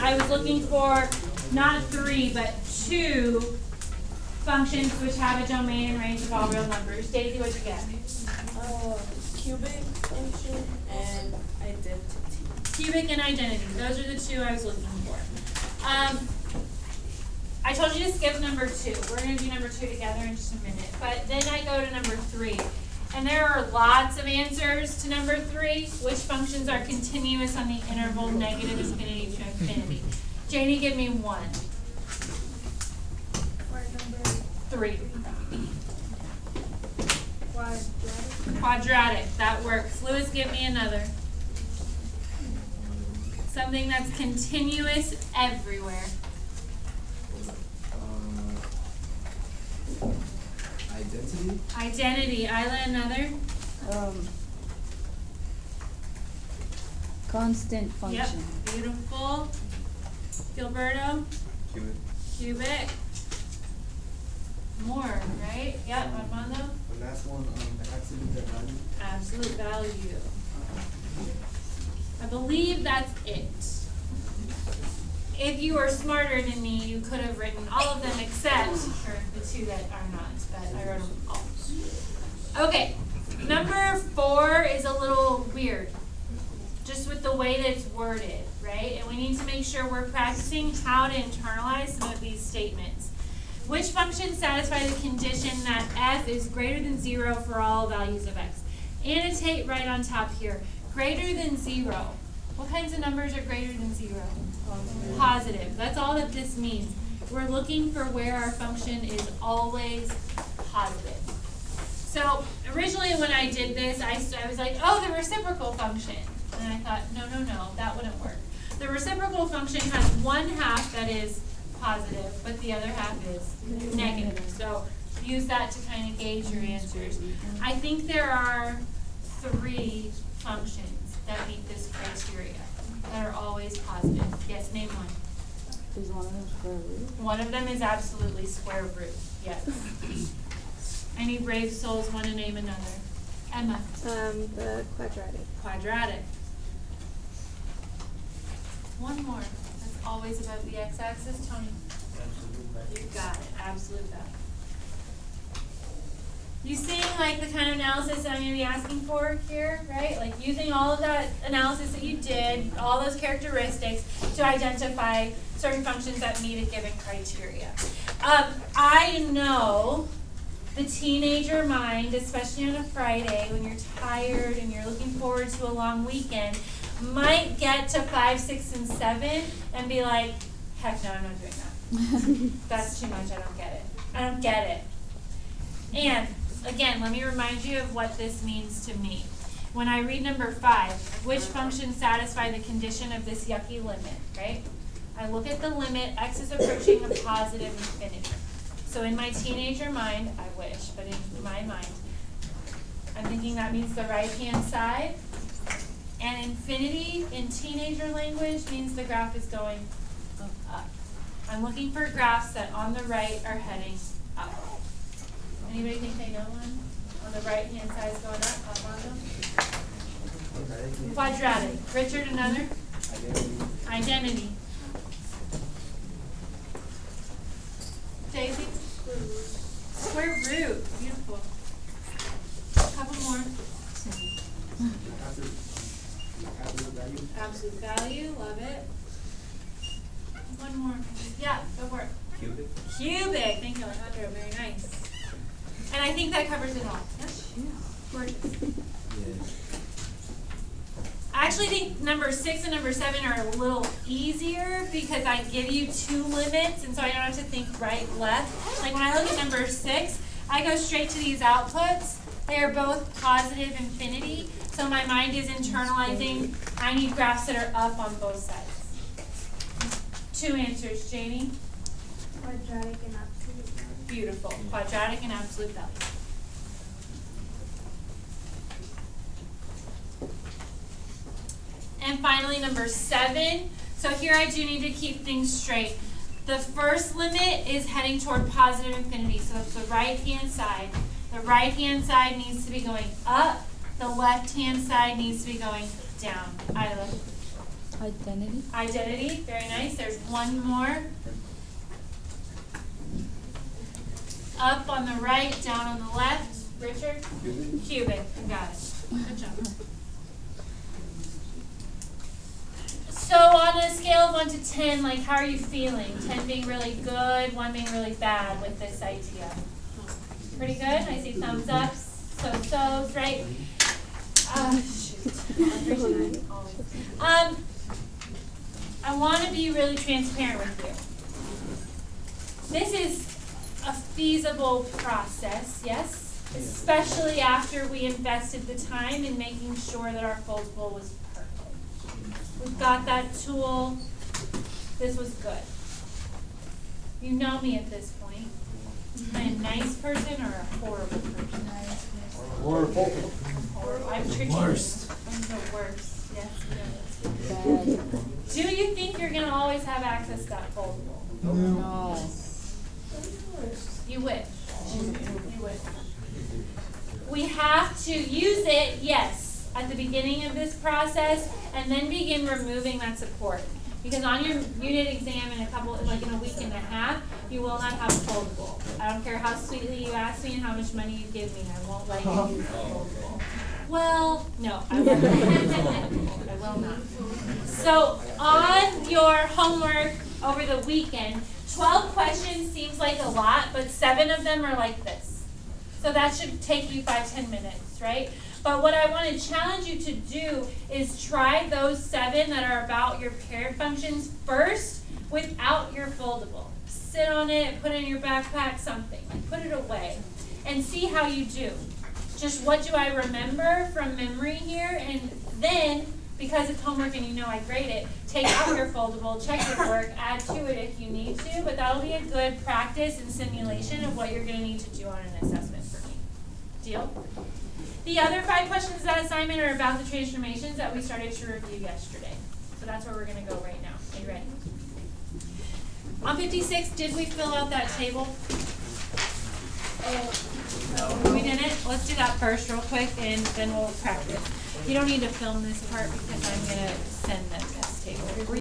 I was looking for not 3, but 2 functions which have a domain and range of all real numbers. Daisy, what'd you get? Cubic function and identity. Cubic and identity. Those are the 2 I was looking for. I told you to skip number 2. We're going to do number 2 together in just a minute. But then I go to number 3. And there are lots of answers to number 3. Which functions are continuous on the interval negative infinity to infinity? Janie, give me 1. Number 3. quadratic. Quadratic. That works. Lewis, give me another. Something that's continuous everywhere. Identity. Identity. Isla, another? Constant function. Yep. Beautiful. Gilberto? Cubic. Cubic. More, right? Yep. Armando? The last one, absolute value. Absolute value. I believe that's it. If you were smarter than me, you could have written all of them except for the 2 that are not, but I wrote them all. Okay, number 4 is a little weird, just with the way that it's worded, right? And we need to make sure we're practicing how to internalize some of these statements. Which functions satisfy the condition that f is greater than 0 for all values of x? Annotate right on top here. Greater than 0. What kinds of numbers are greater than 0? Positive. That's all that this means. We're looking for where our function is always positive. So originally when I did this, I was like, oh, the reciprocal function. And I thought, no, that wouldn't work. The reciprocal function has 1/2 that is positive, but the other half is negative. So use that to kind of gauge your answers. I think there are 3 functions that meet this criteria that are always positive. Yes, name one. Is one of them square root? One of them is absolutely square root. Yes. I need brave souls want to name another. Emma. The quadratic. Quadratic. One more. That's always above the x-axis. Tony. Absolute value. You got it. Absolute value. You seeing like the kind of analysis that I'm going to be asking for here, right? Like using all of that analysis that you did, all those characteristics to identify certain functions that meet a given criteria. I know the teenager mind, especially on a Friday when you're tired and you're looking forward to a long weekend, might get to 5, 6, and 7 and be like, heck no, I'm not doing that. That's too much. I don't get it. I don't get it. And again, let me remind you of what this means to me. When I read number 5, which functions satisfy the condition of this yucky limit, right? I look at the limit, x is approaching a positive infinity. So in my teenager mind, I wish, but in my mind, I'm thinking that means the right-hand side. And infinity in teenager language means the graph is going up. I'm looking for graphs that on the right are heading up. Anybody think they know one? On the right-hand side is going up, Quadratic. Richard, another? Identity. Daisy? Square root. Beautiful. A couple more. Absolute value. Absolute value. Love it. One more. Yeah, go for it. Cubic. Cubic. Thank you, Alejandro. Very nice. And I think that covers it all. Yep. Gorgeous. Yeah. I actually think number 6 and number 7 are a little easier because I give you 2 limits, and so I don't have to think right, left. Like when I look at number 6, I go straight to these outputs. They are both positive infinity, so my mind is internalizing. I need graphs that are up on both sides. 2 answers, Janie. Quadratic and absolute value. Beautiful. Quadratic and absolute value. And finally, number 7. So here I do need to keep things straight. The first limit is heading toward positive infinity, so it's the right-hand side. The right-hand side needs to be going up. The left-hand side needs to be going down. Isla. Identity. Identity, very nice. There's one more. Up on the right, down on the left. Richard? Cubic. You got it. Good job. So on a scale of 1 to 10, like how are you feeling? 10 being really good, 1 being really bad with this idea. Pretty good? I see thumbs ups, so-sos, right? Shoot. I want to be really transparent with you. This is a feasible process, yes? Especially after we invested the time in making sure that our foldable was perfect. We've got that tool. This was good. You know me at this point. Am I a nice person or a horrible person? Horrible. I'm tricky. Worst. I'm the worst. Yes. Bad. Do you think you're gonna always have access to that foldable? No. You wish. You wish. We have to use it, yes, at the beginning of this process, and then begin removing that support. Because on your unit exam in in a week and a half, you will not have foldable. I don't care how sweetly you ask me and how much money you give me, I won't let you use foldable. Well, no, I will not. I will not. So on your homework over the weekend, 12 questions seems like a lot, but 7 of them are like this. So that should take you 5-10 minutes, right? But what I want to challenge you to do is try those 7 that are about your paired functions first without your foldable. Sit on it, put it in your backpack, something. Like put it away and see how you do. Just what do I remember from memory here? And then, because it's homework and you know I grade it, take out your foldable, check your work, add to it if you need to, but that'll be a good practice and simulation of what you're going to need to do on an assessment for me. Deal? The other 5 questions of that assignment are about the transformations that we started to review yesterday. So that's where we're going to go right now. Are you ready? On 56, did we fill out that table? We didn't? Let's do that first real quick and then we'll practice. You don't need to film this part because I'm going to send them this table.